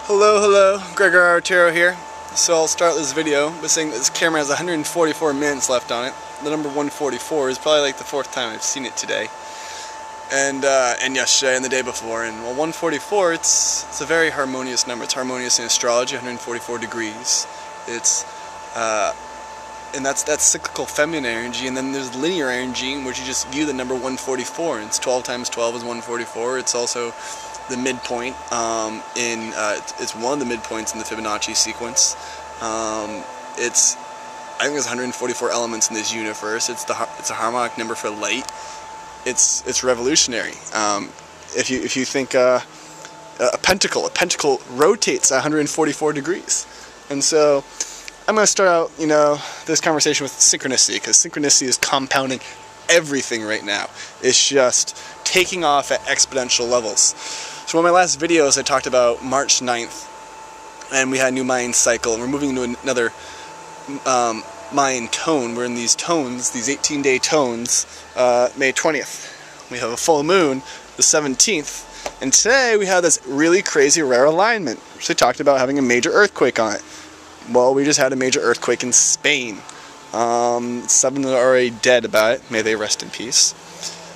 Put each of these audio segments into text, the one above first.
Hello, Gregor Arturo here. So I'll start this video by saying that this camera has 144 minutes left on it. The number 144 is probably like the fourth time I've seen it today. And yesterday and the day before. And well, 144, it's a very harmonious number. It's harmonious in astrology, 144 degrees. And that's cyclical feminine energy, and then there's linear energy in which you just view the number 144, and it's 12 times 12 is 144. It's also the midpoint it's one of the midpoints in the Fibonacci sequence. I think there's 144 elements in this universe. It's a harmonic number for light. It's revolutionary. If you think a pentacle rotates 144 degrees, and so I'm going to start out, this conversation with synchronicity, because synchronicity is compounding everything right now. It's just taking off at exponential levels. So in my last videos, I talked about March 9th, and we had a new Mayan cycle, and we're moving into another Mayan tone. We're in these tones, these 18-day tones, May 20th. We have a full moon, the 17th, and today we have this really crazy rare alignment, which they talked about having a major earthquake on it. Well, we just had a major earthquake in Spain. 7 are already dead about it. May they rest in peace.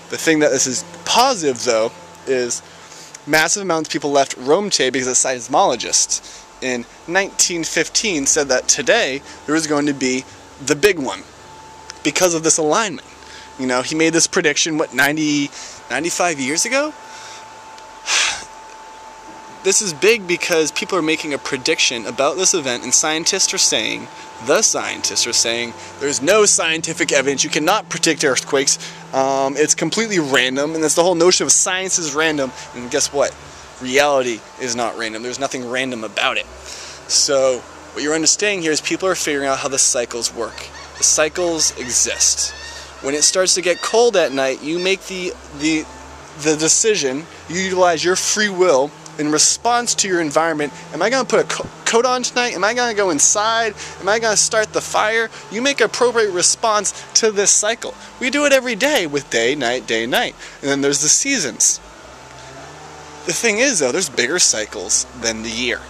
The thing that this is positive, though, is massive amounts of people left Rome today because a seismologist in 1915 said that today there was going to be the big one because of this alignment. He made this prediction, 95 years ago? This is big because people are making a prediction about this event, and the scientists are saying, there's no scientific evidence. You cannot predict earthquakes. It's completely random, and that's the whole notion of science is random. And guess what? Reality is not random. There's nothing random about it. So what you're understanding here is people are figuring out how the cycles work. The cycles exist. When it starts to get cold at night, you make the decision, you utilize your free will in response to your environment. Am I going to put a coat on tonight? Am I going to go inside? Am I going to start the fire? You make an appropriate response to this cycle. We do it every day with day, night, and then there's the seasons. The thing is, though, there's bigger cycles than the year.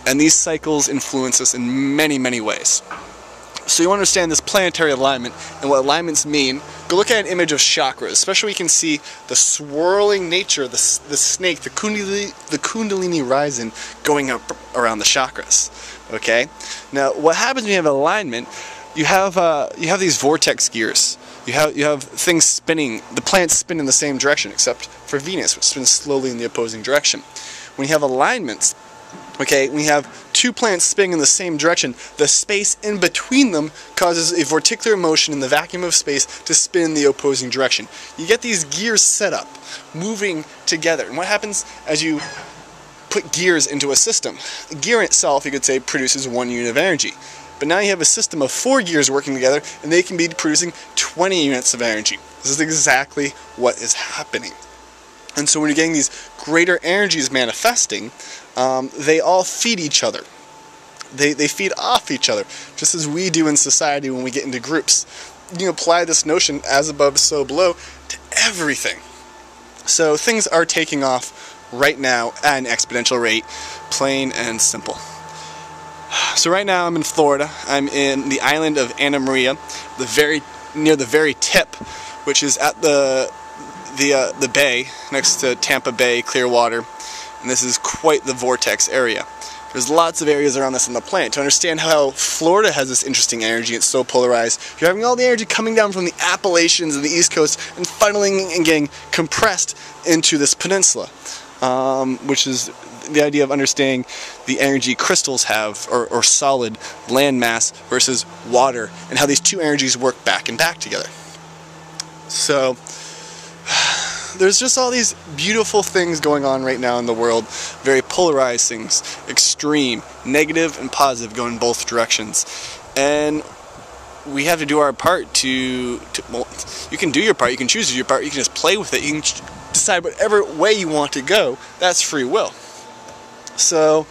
And these cycles influence us in many, many ways. So you understand this planetary alignment and what alignments mean. Go look at an image of chakras, especially you can see the swirling nature of the snake, the Kundalini rising going up around the chakras. Okay? Now, what happens when you have alignment? You have these vortex gears. You have things spinning. The planets spin in the same direction, except for Venus, which spins slowly in the opposing direction. When you have alignments, okay, when you have two planets spinning in the same direction, the space in between them causes a vorticular motion in the vacuum of space to spin in the opposing direction. You get these gears set up, moving together. And what happens as you put gears into a system? The gear in itself, you could say, produces 1 unit of energy. But now you have a system of 4 gears working together, and they can be producing 20 units of energy. This is exactly what is happening. And so when you're getting these greater energies manifesting, they all feed each other. They feed off each other, just as we do in society when we get into groups. You can apply this notion, as above, so below, to everything. So things are taking off right now at an exponential rate, plain and simple. So right now I'm in Florida. I'm in the island of Anna Maria, near the very tip, which is at the bay next to Tampa Bay, Clearwater, and this is quite the vortex area. There's lots of areas around this on the planet. To understand how Florida has this interesting energy, it's so polarized. You're having all the energy coming down from the Appalachians and the East Coast and funneling and getting compressed into this peninsula, which is the idea of understanding the energy crystals have, or solid land mass versus water, and how these two energies work back and back together. So there's just all these beautiful things going on right now in the world, very polarized things, extreme, negative and positive, going in both directions. And we have to do our part well, you can do your part, you can choose to do your part, you can just play with it, you can decide whatever way you want to go. That's free will. So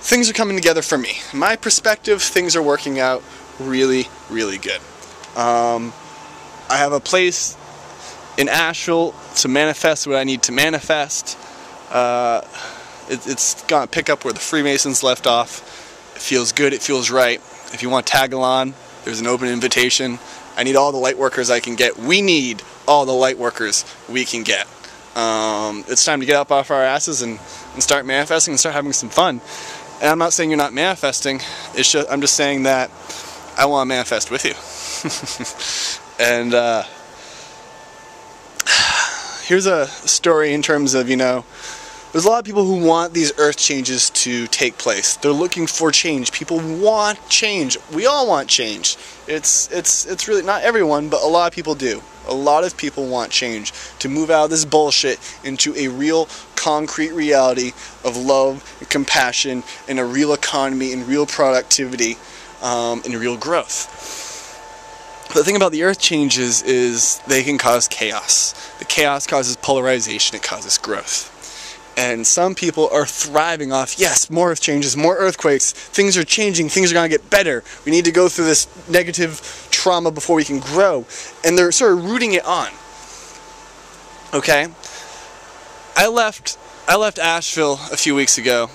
things are coming together for me. In my perspective, things are working out really, really good. I have a place in Asheville to manifest what I need to manifest. It's gonna pick up where the Freemasons left off. It feels good, it feels right. If you want to tag along, there's an open invitation. I need all the light workers I can get. We need all the light workers we can get. It's time to get up off our asses and start manifesting and start having some fun. And I'm not saying you're not manifesting. I'm just saying that I want to manifest with you. And here's a story in terms of, there's a lot of people who want these earth changes to take place. They're looking for change. People want change. We all want change. It's really not everyone, but a lot of people do. A lot of people want change, to move out of this bullshit into a real concrete reality of love and compassion and a real economy and real productivity and real growth. But the thing about the earth changes is they can cause chaos. The chaos causes polarization, it causes growth. And some people are thriving off, yes, more earth changes, more earthquakes, things are changing, things are going to get better. We need to go through this negative trauma before we can grow. And they're sort of rooting it on. Okay? I left Asheville a few weeks ago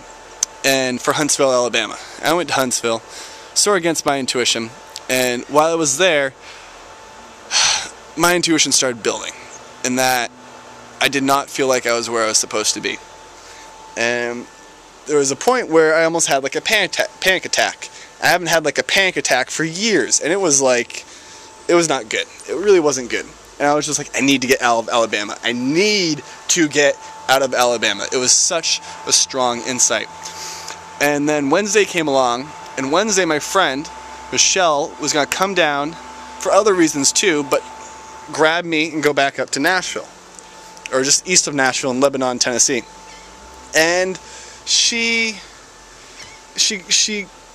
and for Huntsville, Alabama. I went to Huntsville, sort of against my intuition. And while I was there, my intuition started building. And that I did not feel like I was where I was supposed to be. And there was a point where I almost had like a panic attack. I haven't had like a panic attack for years, and it was not good. It really wasn't good. And I was just like, I need to get out of Alabama. I need to get out of Alabama. It was such a strong insight. And then Wednesday came along, and Wednesday my friend, Michelle, was going to come down for other reasons too, but grab me and go back up to Nashville. Or just east of Nashville in Lebanon, Tennessee. And she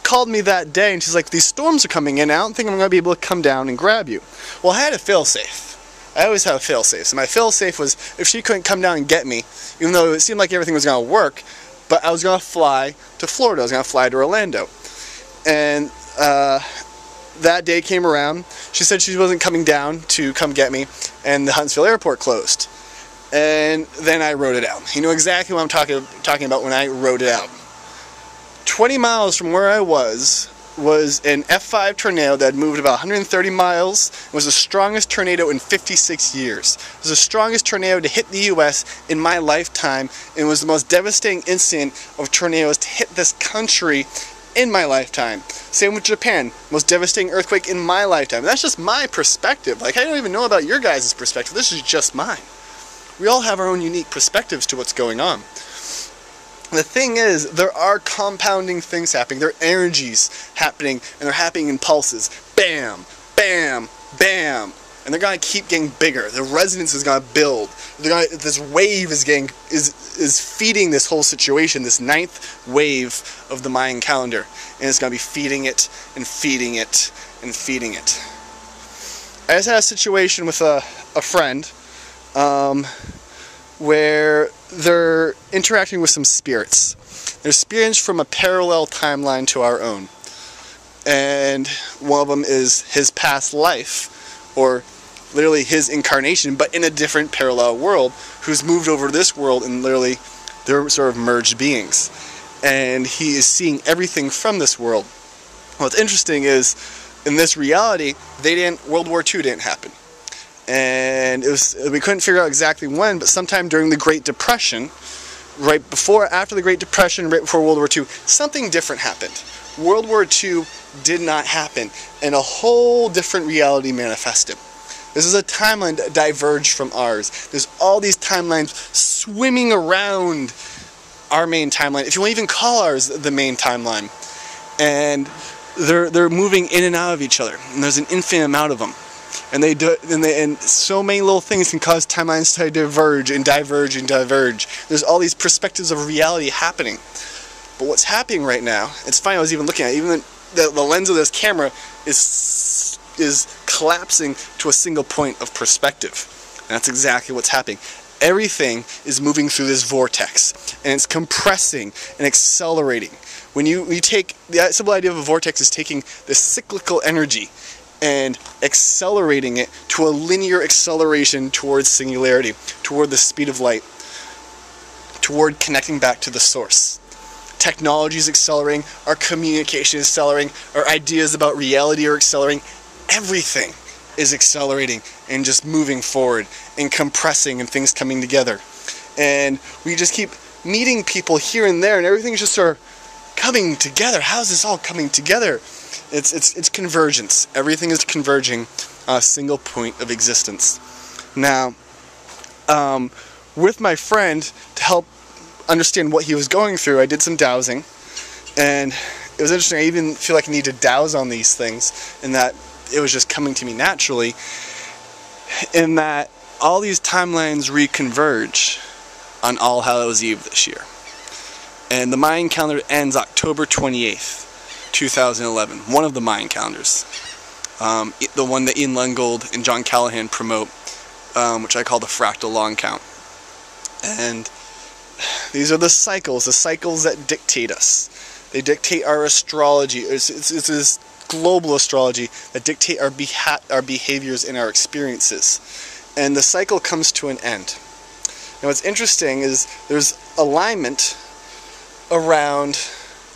called me that day and she's like, these storms are coming in, I don't think I'm going to be able to come down and grab you. Well, I had a fail-safe. I always have a fail-safe. So my fail-safe was if she couldn't come down and get me, even though it seemed like everything was going to work, but I was going to fly to Florida. I was going to fly to Orlando. And that day came around. She said she wasn't coming down to come get me, and the Huntsville airport closed. And then I wrote it out. You know exactly what I'm talking about when I wrote it out. 20 miles from where I was an F5 tornado that had moved about 130 miles. It was the strongest tornado in 56 years. It was the strongest tornado to hit the U.S. in my lifetime. It was the most devastating incident of tornadoes to hit this country in my lifetime. Same with Japan. Most devastating earthquake in my lifetime. And that's just my perspective. Like, I don't even know about your guys' perspective. This is just mine. We all have our own unique perspectives to what's going on. The thing is, there are compounding things happening. There are energies happening, and they're happening in pulses. Bam, bam, bam. And they're going to keep getting bigger. The resonance is going to build. This wave is feeding this whole situation, this 9th wave of the Mayan calendar. And it's going to be feeding it, and feeding it, and feeding it. I just had a situation with a friend, where they're interacting with some spirits. They're spirits from a parallel timeline to our own. And one of them is his past life, or literally his incarnation, but in a different parallel world, who's moved over to this world, and literally they're sort of merged beings. And he is seeing everything from this world. What's interesting is, in this reality, World War II didn't happen. And we couldn't figure out exactly when, but sometime during the Great Depression, after the Great Depression, right before World War II, something different happened. World War II did not happen, and a whole different reality manifested. This is a timeline that diverged from ours. There's all these timelines swimming around our main timeline, if you want to even call ours the main timeline. And they're moving in and out of each other, and there's an infinite amount of them. And so many little things can cause timelines to diverge and diverge and diverge. There's all these perspectives of reality happening. But what's happening right now, it's funny, I was even looking at it, even the lens of this camera is collapsing to a single point of perspective. And that's exactly what's happening. Everything is moving through this vortex, and it's compressing and accelerating. When you take, the simple idea of a vortex is taking the cyclical energy and accelerating it to a linear acceleration towards singularity, toward the speed of light. toward connecting back to the source. Technology is accelerating, our communication is accelerating, our ideas about reality are accelerating. Everything is accelerating and just moving forward and compressing and things coming together. And we just keep meeting people here and there, and everything's just sort of coming together. How's this all coming together? It's convergence. Everything is converging on a single point of existence. Now, with my friend, to help understand what he was going through, I did some dowsing, and it was interesting. I even feel like I need to douse on these things, and that it was just coming to me naturally, in that all these timelines reconverge on All Hallows Eve this year. And the Mayan calendar ends October 28th, 2011. One of the Mayan calendars. The one that Ian Lungold and John Callahan promote, which I call the fractal long count. And these are the cycles that dictate us. They dictate our astrology. It's this global astrology that dictate our behaviors and our experiences. And the cycle comes to an end. Now what's interesting is there's alignment around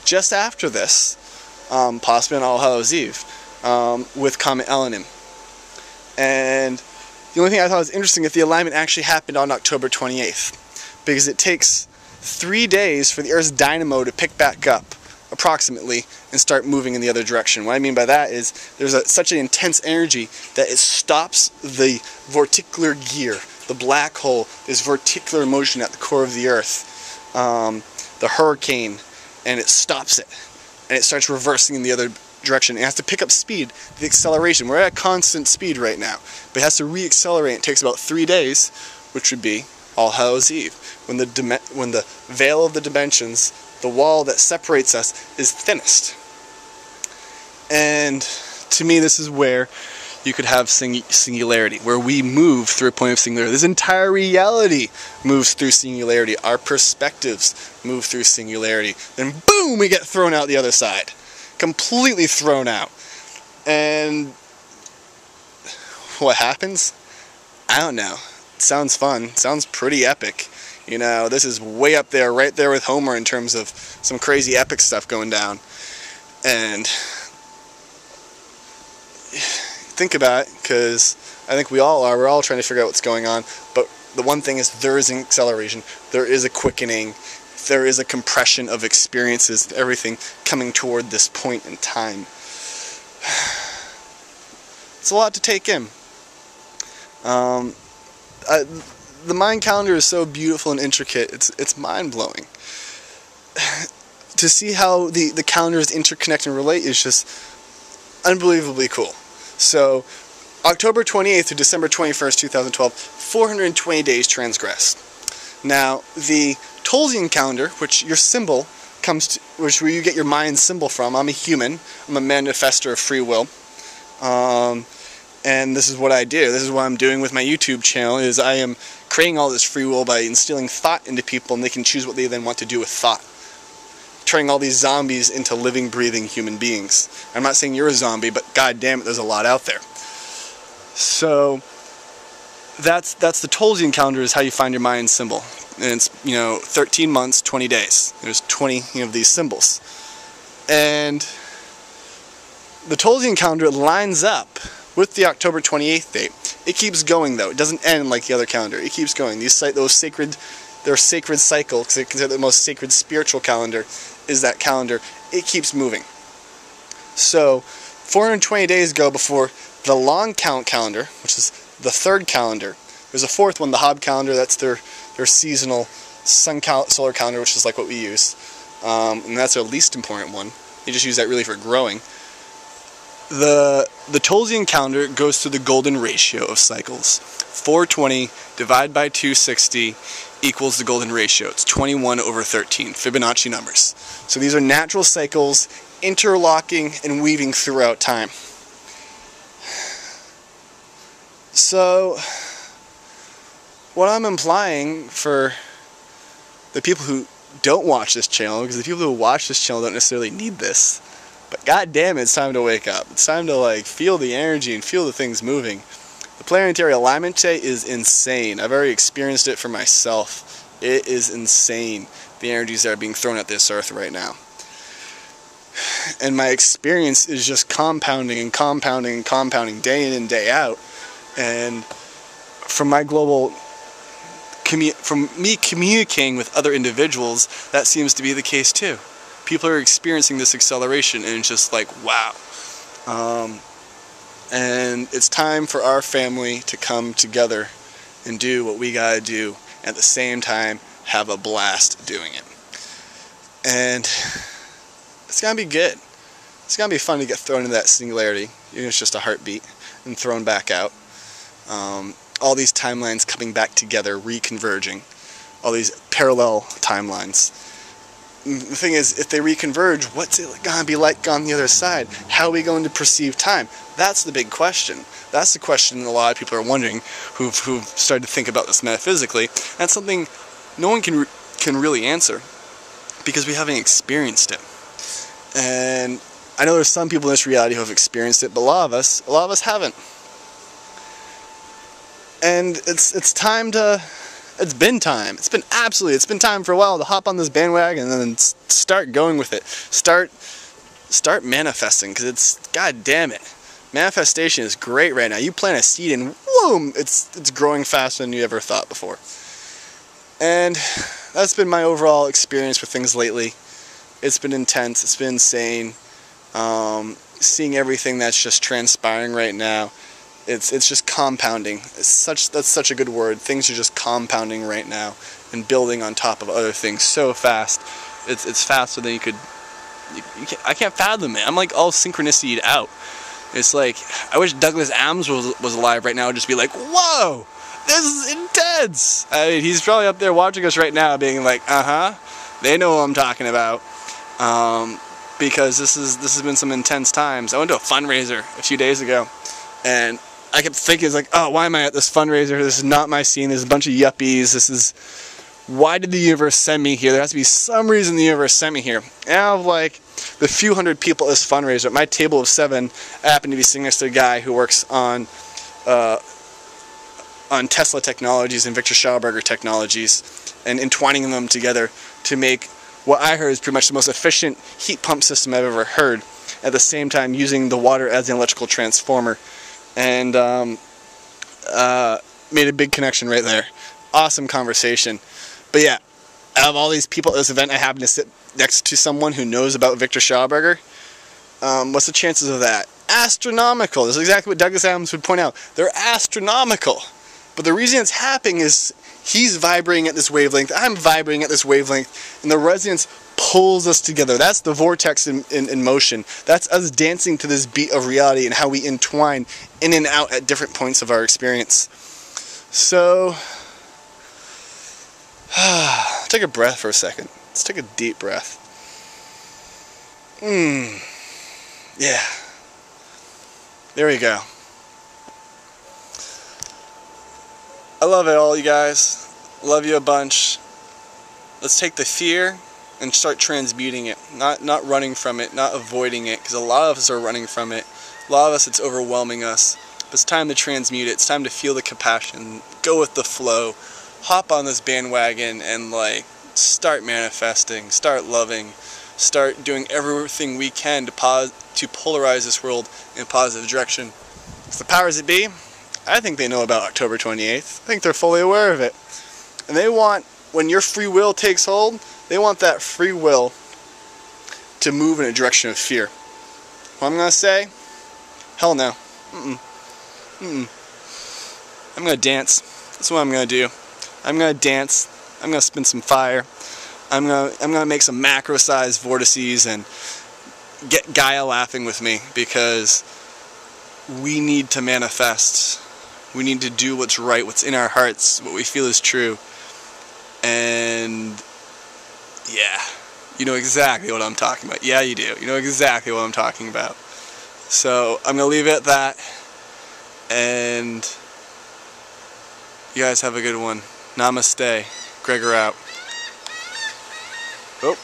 just after this, possibly on All Hallows Eve, with Comet Elenin. And the only thing I thought was interesting is the alignment actually happened on October 28th. Because it takes 3 days for the Earth's dynamo to pick back up, approximately, and start moving in the other direction. What I mean by that is there's such an intense energy that it stops the vorticular gear, the black hole, this vorticular motion at the core of the Earth, the hurricane, and it stops it. And it starts reversing in the other direction. It has to pick up speed, the acceleration. We're at a constant speed right now, but it has to re-accelerate. It takes about 3 days, which would be All Hallows Eve, when the veil of the dimensions, the wall that separates us, is thinnest. And to me, this is where you could have singularity, where we move through a point of singularity. This entire reality moves through singularity. Our perspectives move through singularity. Then boom, we get thrown out the other side. Completely thrown out. And what happens? I don't know. It sounds fun. It sounds pretty epic. You know, this is way up there, right there with Homer in terms of some crazy epic stuff going down. And think about it, because I think we all are. We're all trying to figure out what's going on. But the one thing is there is an acceleration. There is a quickening. There is a compression of experiences, everything coming toward this point in time. It's a lot to take in. The Mayan calendar is so beautiful and intricate, it's mind-blowing. To see how the calendars interconnect and relate is just unbelievably cool. So, October 28th to December 21st, 2012, 420 days transgressed. Now, the Tolzien calendar, which your symbol comes to, which where you get your Mayan symbol from, I'm a human, I'm a manifester of free will. And this is what I do. This is what I'm doing with my YouTube channel, is I am creating all this free will by instilling thought into people, and they can choose what they then want to do with thought. Turning all these zombies into living, breathing human beings. I'm not saying you're a zombie, but god damn it, there's a lot out there. So that's the Tolzien calendar, is how you find your Mayan symbol. And it's, 13 months, 20 days. There's 20 of these symbols. And the Tolzien calendar lines up with the October 28th date. It keeps going though. It doesn't end like the other calendar. It keeps going. Their sacred cycle, because they consider the most sacred spiritual calendar, is that calendar. It keeps moving. So 420 days go before the long count calendar, which is the third calendar. There's a fourth one, the Hob calendar. That's their seasonal solar calendar, which is like what we use. And that's their least important one. They just use that really for growing. The Tolzien calendar goes through the golden ratio of cycles. 420 divided by 260 equals the golden ratio. It's 21/13, Fibonacci numbers. So these are natural cycles interlocking and weaving throughout time. So what I'm implying for the people who don't watch this channel, because the people who watch this channel don't necessarily need this, but god damn it, it's time to wake up. It's time to feel the energy and feel the things moving. The planetary alignment today is insane. I've already experienced it for myself. It is insane, the energies that are being thrown at this earth right now. And my experience is just compounding and compounding and compounding day in and day out. And from my global, from me communicating with other individuals, that seems to be the case too. People are experiencing this acceleration, and it's just like, wow. And it's time for our family to come together and do what we gotta do, at the same time have a blast doing it. And it's gonna be good. It's gonna be fun to get thrown into that singularity, even if it's just a heartbeat, and thrown back out. All these timelines coming back together, reconverging. All these parallel timelines. The thing is, if they reconverge, what's it gonna be like on the other side? How are we going to perceive time? That's the big question. That's the question a lot of people are wondering, who've started to think about this metaphysically. That's something no one can really answer, because we haven't experienced it. And I know there's some people in this reality who have experienced it, but a lot of us haven't. And it's time to, it's been time for a while to hop on this bandwagon and then start going with it. Start manifesting, because it's, god damn it, manifestation is great right now. You plant a seed and boom, it's growing faster than you ever thought before. And that's been my overall experience with things lately. It's been intense, it's been insane. Seeing everything that's just transpiring right now, it's just compounding. That's such a good word. Things are just compounding right now and building on top of other things so fast. It's faster than I can't fathom it. I'm like all synchronicity out. It's like, I wish Douglas Adams was alive right now and just be like, whoa, this is intense. I mean, he's probably up there watching us right now being like, they know what I'm talking about. Because this has been some intense times. I went to a fundraiser a few days ago, and I kept thinking, it's like, oh, why am I at this fundraiser? This is not my scene. There's a bunch of yuppies. Why did the universe send me here? There has to be some reason the universe sent me here. And out of like the few hundred people at this fundraiser, at my table of 7, I happened to be sitting next to a guy who works on Tesla technologies and Victor Schauberger technologies, and entwining them together to make what I heard is pretty much the most efficient heat pump system I've ever heard, at the same time using the water as an electrical transformer. And made a big connection right there. Awesome conversation. But yeah, out of all these people at this event, I happen to sit next to someone who knows about Victor Schauberger. What's the chances of that? Astronomical. This is exactly what Douglas Adams would point out. They're astronomical. But the reason it's happening is he's vibrating at this wavelength, I'm vibrating at this wavelength, and the resonance pulls us together. That's the vortex in motion. That's us dancing to this beat of reality and how we entwine in and out at different points of our experience. So, take a breath for a second. Let's take a deep breath. Yeah. There we go. I love it all, you guys. Love you a bunch. Let's take the fear and start transmuting it. Not running from it, not avoiding it, because a lot of us are running from it. A lot of us, it's overwhelming us. But it's time to transmute it. It's time to feel the compassion. Go with the flow. Hop on this bandwagon and like start manifesting, start loving, start doing everything we can to polarize this world in a positive direction. It's the powers that be. I think they know about October 28th. I think they're fully aware of it. And they want, when your free will takes hold, they want that free will to move in a direction of fear. What I'm going to say? Hell no. I'm going to dance. That's what I'm going to do. I'm going to dance. I'm going to spin some fire. I'm going to make some macro-sized vortices and get Gaia laughing with me, because we need to manifest. We need to do what's right, what's in our hearts, what we feel is true. And yeah, you know exactly what I'm talking about. Yeah, you do. You know exactly what I'm talking about. So I'm going to leave it at that. And you guys have a good one. Namaste. Gregor out. Oh.